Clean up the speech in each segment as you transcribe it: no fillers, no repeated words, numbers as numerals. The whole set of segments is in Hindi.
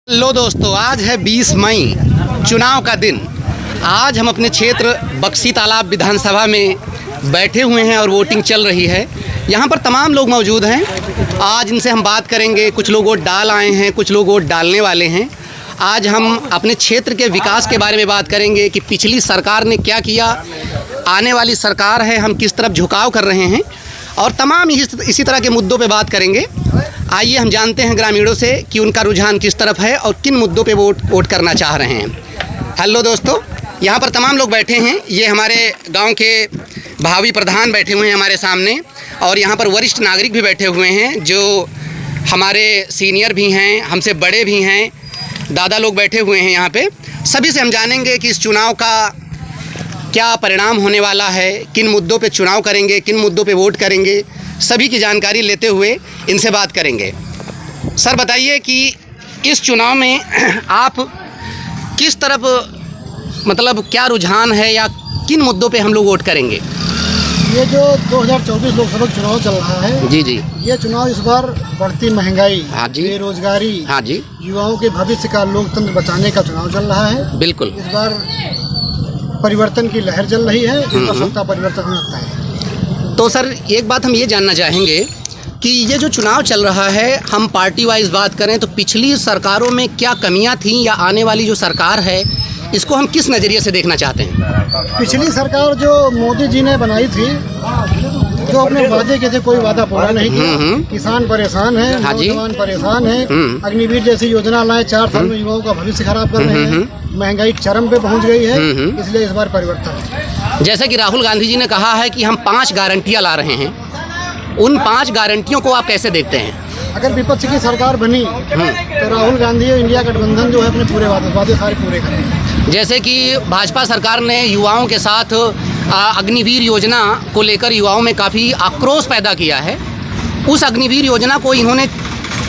हेलो दोस्तों, आज है 20 मई, चुनाव का दिन। आज हम अपने क्षेत्र बक्सी तालाब विधानसभा में बैठे हुए हैं और वोटिंग चल रही है। यहाँ पर तमाम लोग मौजूद हैं। आज इनसे हम बात करेंगे। कुछ लोग वोट डाल आए हैं, कुछ लोग वोट डालने वाले हैं। आज हम अपने क्षेत्र के विकास के बारे में बात करेंगे कि पिछली सरकार ने क्या किया, आने वाली सरकार है, हम किस तरफ झुकाव कर रहे हैं, और तमाम इसी तरह के मुद्दों पे बात करेंगे। आइए हम जानते हैं ग्रामीणों से कि उनका रुझान किस तरफ है और किन मुद्दों पे वोट करना चाह रहे हैं। हेलो दोस्तों, यहाँ पर तमाम लोग बैठे हैं। ये हमारे गांव के भावी प्रधान बैठे हुए हैं हमारे सामने, और यहाँ पर वरिष्ठ नागरिक भी बैठे हुए हैं जो हमारे सीनियर भी हैं, हमसे बड़े भी हैं, दादा लोग बैठे हुए हैं यहाँ पे। सभी से हम जानेंगे कि इस चुनाव का क्या परिणाम होने वाला है, किन मुद्दों पे चुनाव करेंगे, किन मुद्दों पे वोट करेंगे, सभी की जानकारी लेते हुए इनसे बात करेंगे। सर बताइए कि इस चुनाव में आप किस तरफ, मतलब क्या रुझान है या किन मुद्दों पे हम लोग वोट करेंगे? ये जो 2024 लोकसभा चुनाव चल रहा है, जी जी, ये चुनाव इस बार बढ़ती महंगाई, हाँ जी, बेरोजगारी, हाँ जी, युवाओं के भविष्य का लोकतंत्र बचाने का चुनाव चल रहा है। बिल्कुल। इस बार परिवर्तन की लहर चल रही है, इस बार सत्ता परिवर्तन होता है। तो सर एक बात हम ये जानना चाहेंगे कि ये जो चुनाव चल रहा है, हम पार्टी वाइज बात करें तो पिछली सरकारों में क्या कमियां थीं, या आने वाली जो सरकार है इसको हम किस नज़रिए से देखना चाहते हैं? पिछली सरकार जो मोदी जी ने बनाई थी, जो अपने वादे के थे, कोई वादा पूरा नहीं किया। किसान परेशान है, हाँ नौजवान परेशान है। अग्निवीर जैसी योजना लाए, 4 साल में युवाओं का भविष्य खराब कर रहे हैं। महंगाई चरम पे पहुंच गई है, इसलिए इस बार परिवर्तन है। जैसे कि राहुल गांधी जी ने कहा है कि हम 5 गारंटियाँ ला रहे हैं, उन 5 गारंटियों को आप कैसे देखते हैं? अगर विपक्ष की सरकार बनी तो राहुल गांधी और इंडिया गठबंधन जो है अपने पूरे वादे सारे पूरे करेंगे। जैसे कि भाजपा सरकार ने युवाओं के साथ अग्निवीर योजना को लेकर युवाओं में काफ़ी आक्रोश पैदा किया है। उस अग्निवीर योजना को इन्होंने,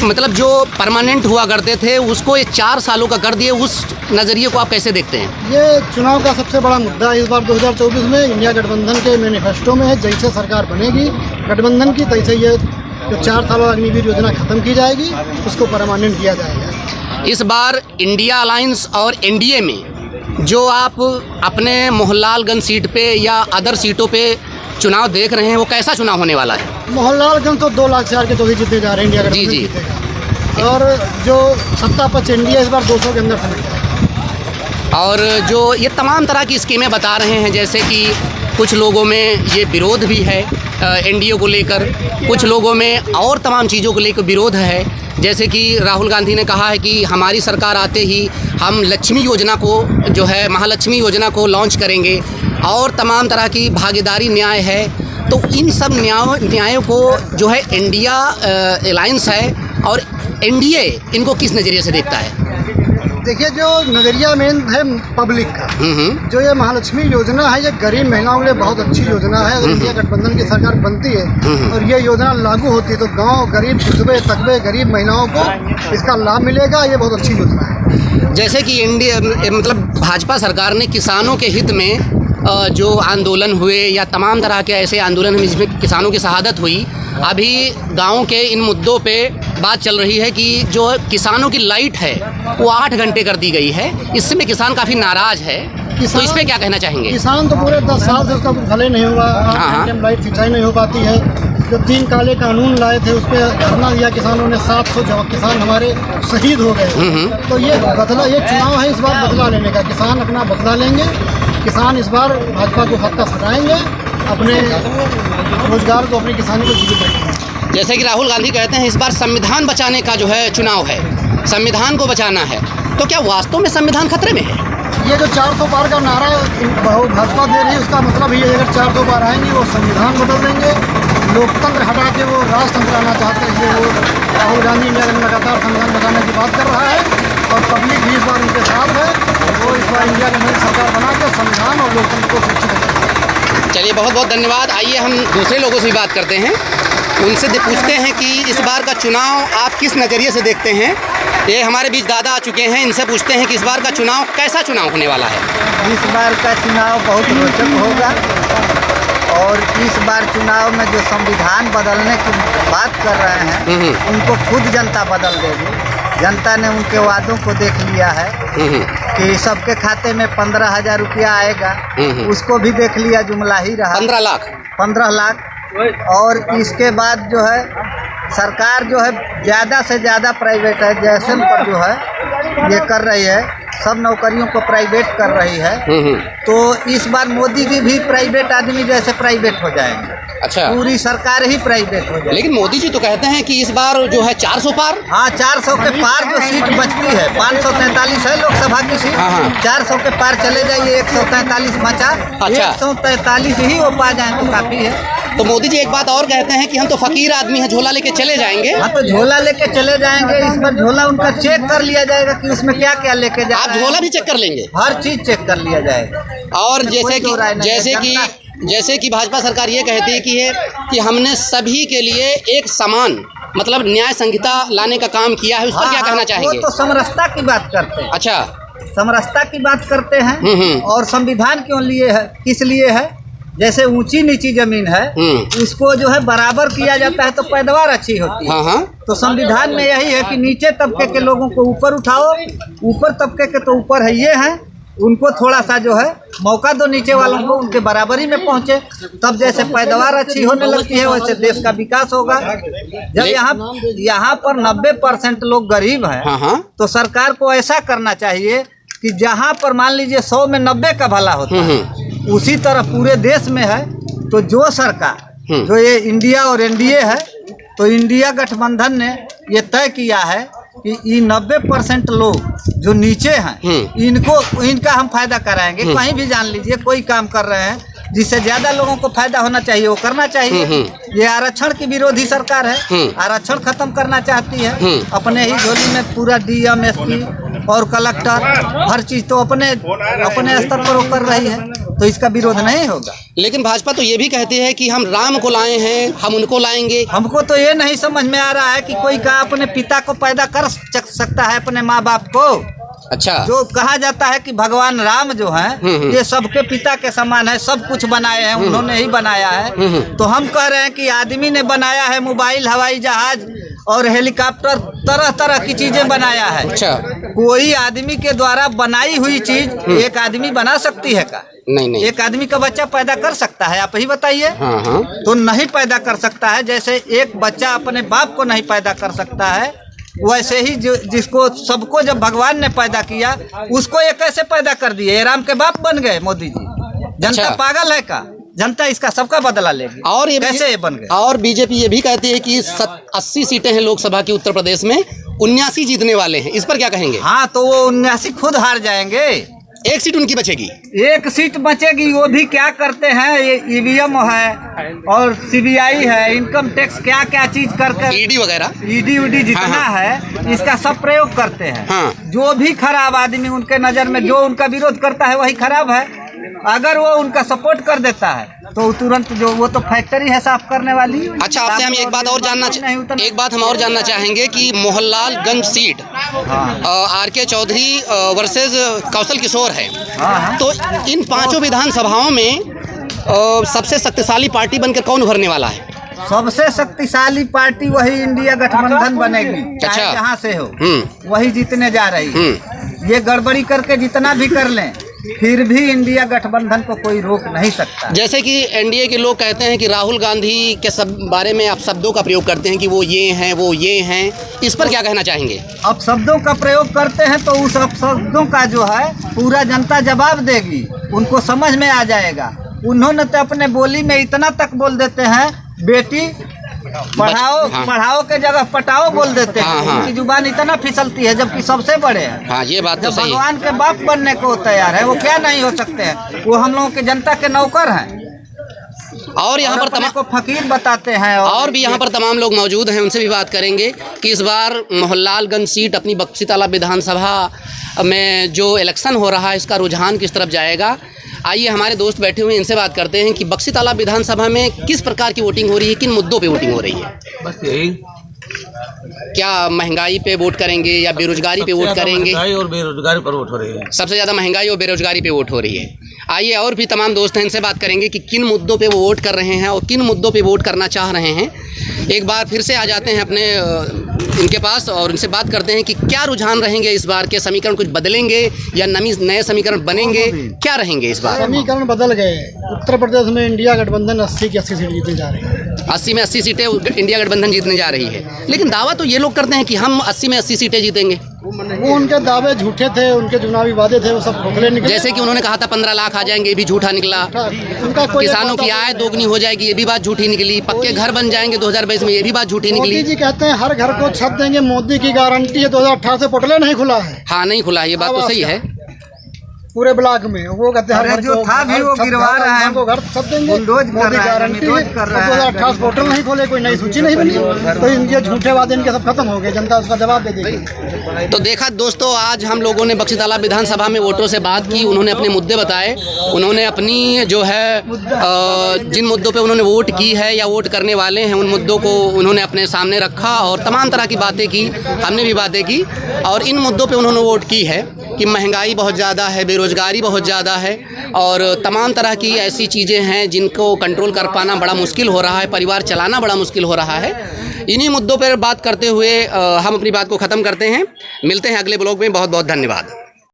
मतलब जो परमानेंट हुआ करते थे, उसको ये 4 सालों का कर दिए। उस नज़रिए को आप कैसे देखते हैं? ये चुनाव का सबसे बड़ा मुद्दा इस बार 2024 में इंडिया गठबंधन के मैनिफेस्टो में है। जैसे सरकार बनेगी गठबंधन की, तैसे ये जो 4 साल अग्निवीर योजना खत्म की जाएगी, उसको परमानेंट किया जाएगा। इस बार इंडिया अलायंस और एनडीए में जो आप अपने मोहनलालगंज सीट पे या अदर सीटों पे चुनाव देख रहे हैं, वो कैसा चुनाव होने वाला है? मोहनलालगंज तो 2 लाख से आगे चौधरी जीतने जा रहे हैं, इंडिया गठबंधन जी जी जीतेगा। और जो सत्ता पक्ष एनडीए इस बार 200 के अंदर समेट जाएगा। और जो ये तमाम तरह की स्कीमें बता रहे हैं, जैसे कि कुछ लोगों में ये विरोध भी है एनडीए को लेकर, कुछ लोगों में और तमाम चीज़ों को लेकर विरोध है। जैसे कि राहुल गांधी ने कहा है कि हमारी सरकार आते ही हम लक्ष्मी योजना को, जो है महालक्ष्मी योजना को लॉन्च करेंगे, और तमाम तरह की भागीदारी न्याय है। तो इन सब न्यायों को जो है इंडिया अलायंस है और एनडीए, इनको किस नज़रिए से देखता है? देखिए, जो नज़रिया मेन है पब्लिक का, जो ये महालक्ष्मी योजना है, ये गरीब महिलाओं के लिए बहुत अच्छी योजना है। अगर इंडिया गठबंधन की सरकार बनती है और ये योजना लागू होती है तो गांव गरीब, विधवे, तकबे, गरीब महिलाओं को इसका लाभ मिलेगा। ये बहुत अच्छी योजना है। जैसे कि इंडिया, मतलब भाजपा सरकार ने किसानों के हित में जो आंदोलन हुए या तमाम तरह के ऐसे आंदोलन हैं जिसमें किसानों की शहादत हुई, अभी गाँव के इन मुद्दों पे बात चल रही है कि जो किसानों की लाइट है वो 8 घंटे कर दी गई है। इससे में किसान काफ़ी नाराज़ है, तो इस पे क्या कहना चाहेंगे? किसान तो पूरे 10 साल से उसका कुछ भले नहीं हुआ। 8 घंटे में लाइट सिंचाई नहीं हो पाती है। जो 3 काले कानून लाए थे उस पर धरना दिया किसानों ने, 700 किसान हमारे शहीद हो गए। तो ये बदला, ये चुनाव है इस बार बदला लेने का। किसान अपना बदला लेंगे। किसान इस बार भाजपा को हत्या हटाएंगे, अपने रोजगार को, अपनी किसानी को जीवित रखेंगे। जैसे कि राहुल गांधी कहते हैं इस बार संविधान बचाने का जो है चुनाव है, संविधान को बचाना है, तो क्या वास्तव में संविधान खतरे में है? ये जो 400 पार का नारा भाजपा दे रही है, उसका मतलब ये, अगर 400 पार आएंगे वो संविधान बदल देंगे, लोकतंत्र हटा के वो राजतंत्र आना चाहते हैं। इसलिए वो राहुल गांधी इंडिया में लगातार संविधान बचाने की बात कर रहा है, और पब्लिक भी इस बार उनके साथ है। वो इस बार इंडिया में सरकार बना के संविधान और लोकतंत्र को सुरक्षित रखेगा। चलिए, बहुत बहुत धन्यवाद। आइए हम दूसरे लोगों से भी बात करते हैं, उनसे पूछते हैं कि इस बार का चुनाव आप किस नज़रिए से देखते हैं। ये हमारे बीच दादा आ चुके हैं, इनसे पूछते हैं कि इस बार का चुनाव कैसा चुनाव होने वाला है? इस बार का चुनाव बहुत रोचक होगा, और इस बार चुनाव में जो संविधान बदलने की बात कर रहे हैं उनको खुद जनता बदल देगी। जनता ने उनके वादों को देख लिया है कि सबके खाते में 15,000 रुपया आएगा, उसको भी देख लिया, जुमला ही रहा 15 लाख। और इसके बाद जो है सरकार जो है ज़्यादा से ज़्यादा प्राइवेटाइजेशन पर जो है ये कर रही है, सब नौकरियों को प्राइवेट कर रही है। तो इस बार मोदी जी भी प्राइवेट आदमी जैसे प्राइवेट हो जाएंगे। अच्छा, पूरी सरकार ही प्राइवेट हो जाएगी। लेकिन मोदी जी तो कहते हैं कि इस बार जो है 400 पार। हाँ, 400 के पार जो सीट बचती है, 543 है लोकसभा की सीट, 400 के पार चले जाइए, 143 बचा। अच्छा। 143 ही वो पा जाए तो काफी है। तो मोदी जी एक बात और कहते हैं कि हम तो फकीर आदमी हैं, झोला लेके चले जाएंगे। हाँ, तो झोला लेके चले जाएंगे। इस बार झोला उनका चेक कर लिया जाएगा कि उसमें क्या क्या लेके जा आप झोला भी चेक कर लेंगे? हर चीज चेक कर लिया जाएगा। और जैसे कि भाजपा सरकार ये कहती है कि हमने सभी के लिए एक समान मतलब न्याय संहिता लाने का काम किया है, उस पर क्या कहना चाहेंगे? वो तो समरसता की बात करते हैं। अच्छा, समरसता की बात करते हैं। और संविधान क्यों लिए है, किस लिए है? जैसे ऊंची नीची जमीन है उसको जो है बराबर किया जाता है तो पैदावार अच्छी होती है। तो संविधान में यही है कि नीचे तबके के लोगों को ऊपर उठाओ, ऊपर तबके के तो ऊपर है ये है, उनको थोड़ा सा जो है मौका दो, नीचे वालों को उनके बराबरी में पहुंचे, तब जैसे पैदावार अच्छी होने लगती है वैसे देश का विकास होगा। जब यहाँ पर 90% लोग गरीब हैं तो सरकार को ऐसा करना चाहिए कि जहाँ पर मान लीजिए 100 में 90 का भला होता है, उसी तरह पूरे देश में है। तो जो सरकार जो ये इंडिया और एनडीए है, तो इंडिया गठबंधन ने ये तय किया है कि ये 90% लोग जो नीचे हैं इनका हम फायदा कराएंगे। कहीं भी जान लीजिए कोई काम कर रहे हैं जिससे ज्यादा लोगों को फायदा होना चाहिए वो करना चाहिए। ये आरक्षण की विरोधी सरकार है, आरक्षण खत्म करना चाहती है। अपने ही झोली में पूरा डीएम, एसपी और कलेक्टर हर चीज तो अपने स्तर पर वो कर रही है, तो इसका विरोध नहीं होगा। लेकिन भाजपा तो ये भी कहती है कि हम राम को लाए हैं, हम उनको लाएंगे। हमको तो ये नहीं समझ में आ रहा है कि कोई का अपने पिता को पैदा कर सकता है, अपने माँ बाप को। अच्छा, जो कहा जाता है कि भगवान राम जो हैं ये सबके पिता के समान है, सब कुछ बनाए हैं, उन्होंने ही बनाया है। तो हम कह रहे हैं कि आदमी ने बनाया है मोबाइल, हवाई जहाज और हेलीकॉप्टर, तरह तरह की चीजें बनाया है। अच्छा, कोई आदमी के द्वारा बनाई हुई चीज एक आदमी बना सकती है का? नहीं। एक आदमी का बच्चा पैदा कर सकता है? आप ही बताइए। तो नहीं पैदा कर सकता है। जैसे एक बच्चा अपने बाप को नहीं पैदा कर सकता है, वैसे ही जिसको सबको जब भगवान ने पैदा किया उसको ये कैसे पैदा कर दिए? राम के बाप बन गए मोदी जी। जनता पागल है का? जनता इसका सबका बदला लेगी। और ये कैसे ये बन गए? और बीजेपी ये भी कहती है कि 80 सीटें हैं लोकसभा की उत्तर प्रदेश में, 79 जीतने वाले हैं, इस पर क्या कहेंगे? हाँ, तो वो 79 खुद हार जाएंगे। एक सीट उनकी बचेगी, एक सीट बचेगी। वो भी क्या करते हैं, ये ईवीएम है और सीबीआई है, इनकम टैक्स क्या क्या चीज करके, ईडी वगैरह, ईडी उडी जितना है इसका सब प्रयोग करते हैं। जो भी खराब आदमी उनके नजर में जो उनका विरोध करता है वही खराब है। अगर वो उनका सपोर्ट कर देता है तो तुरंत जो वो तो फैक्ट्री है साफ करने वाली। अच्छा, आपसे हम एक बात और जानना चाहेंगे कि Mohanlalganj seat R K. Chaudhary versus Kaushal Kishore है। तो इन 5 विधानसभाओं में सबसे शक्तिशाली पार्टी बनकर कौन उभरने वाला है? सबसे शक्तिशाली पार्टी वही इंडिया गठबंधन बनेगी। चाहे जहाँ से हो वही जीतने जा रही है। ये गड़बड़ी करके जितना भी कर लें फिर भी इंडिया गठबंधन को कोई रोक नहीं सकता। जैसे कि एनडीए के लोग कहते हैं कि राहुल गांधी के बारे में आप शब्दों का प्रयोग करते हैं कि वो ये हैं, वो ये हैं, इस पर क्या कहना चाहेंगे? अब शब्दों का प्रयोग करते हैं तो उस शब्दों का जो है पूरा जनता जवाब देगी, उनको समझ में आ जाएगा। उन्होंने तो अपने बोली में इतना तक बोल देते हैं, बेटी पढ़ाओ के जगह पटाओ बोल देते हैं। उनकी जुबान इतना फिसलती है जबकि सबसे बड़े हैं। ये बात तो सही है। भगवान के बाप बनने को तैयार है, वो क्या नहीं हो सकते हैं? वो हम लोगों के जनता के नौकर हैं और यहाँ पर तमाम को फकीर बताते हैं। और भी यहाँ पर तमाम लोग मौजूद हैं, उनसे भी बात करेंगे कि इस बार मोहनलालगंज सीट अपनी बक्सी तालाब विधानसभा में जो इलेक्शन हो रहा है इसका रुझान किस तरफ जाएगा। आइए हमारे दोस्त बैठे हुए हैं, इनसे बात करते हैं कि बक्सी तालाब विधानसभा में किस प्रकार की वोटिंग हो रही है, किन मुद्दों पे वोटिंग हो रही है? बस यही, क्या महंगाई पे वोट करेंगे या बेरोजगारी पे वोट करेंगे? महंगाई और बेरोजगारी पर वोट हो रही है। सबसे ज़्यादा महंगाई और बेरोजगारी पे वोट हो रही है। आइए और भी तमाम दोस्त हैं, इनसे बात करेंगे कि किन मुद्दों पे वो वोट कर रहे हैं और किन मुद्दों पे वोट करना चाह रहे हैं। एक बार फिर से आ जाते हैं अपने इनके पास और इनसे बात करते हैं कि क्या रुझान रहेंगे इस बार के समीकरण, कुछ बदलेंगे या नए समीकरण बनेंगे, क्या रहेंगे इस बार? समीकरण बदल गए। उत्तर प्रदेश में इंडिया गठबंधन 80 की 80 सीट जीतने जा रही है। 80 में 80 सीटें इंडिया गठबंधन जीतने जा रही है, लेकिन दावा तो ये लोग करते हैं कि हम 80 में 80 सीटें जीतेंगे। वो उनके दावे झूठे थे, उनके चुनावी वादे थे, वो सब खोखले निकले। जैसे कि उन्होंने कहा था 15 लाख आ जाएंगे, ये भी झूठा निकला। उनका कोई किसानों की आय दोगुनी हो जाएगी, ये भी बात झूठी निकली। पक्के घर बन जाएंगे 2022 में, ये भी बात झूठी निकली। मोदी जी कहते हैं हर घर को छत देंगे, मोदी की गारंटी है। 2018 से पोर्टल नहीं खुला है। हाँ, नहीं खुला है, ये बात तो सही है। पूरे ब्लॉक में वो कहते हैं हर जो था भी वो गिरवा रहे हैं, वो घर सब देंगे, बुलडोज कर रहे हैं, गारंटी है। बुलडोज कर रहे हैं। 2018 पोर्टल नहीं खोले, कोई नई सूची नहीं बनी, तो इनके झूठे वादे इनके सब खत्म हो गए। जनता उसका जवाब दे देगी। तो देखा दोस्तों, आज हम लोगों ने बख्शी तालाब विधानसभा में वोटरों से बात की, उन्होंने अपने मुद्दे बताए, उन्होंने अपनी जो है जिन मुद्दों पे उन्होंने वोट की है या वोट करने वाले हैं उन मुद्दों को उन्होंने अपने सामने रखा और तमाम तरह की बातें की, हमने भी बातें की। और इन मुद्दों पे उन्होंने वोट की है कि महंगाई बहुत ज़्यादा है, बेरोज़गारी बहुत ज़्यादा है और तमाम तरह की ऐसी चीज़ें हैं जिनको कंट्रोल कर पाना बड़ा मुश्किल हो रहा है, परिवार चलाना बड़ा मुश्किल हो रहा है। इन्हीं मुद्दों पर बात करते हुए हम अपनी बात को ख़त्म करते हैं। मिलते हैं अगले ब्लॉग में। बहुत बहुत धन्यवाद।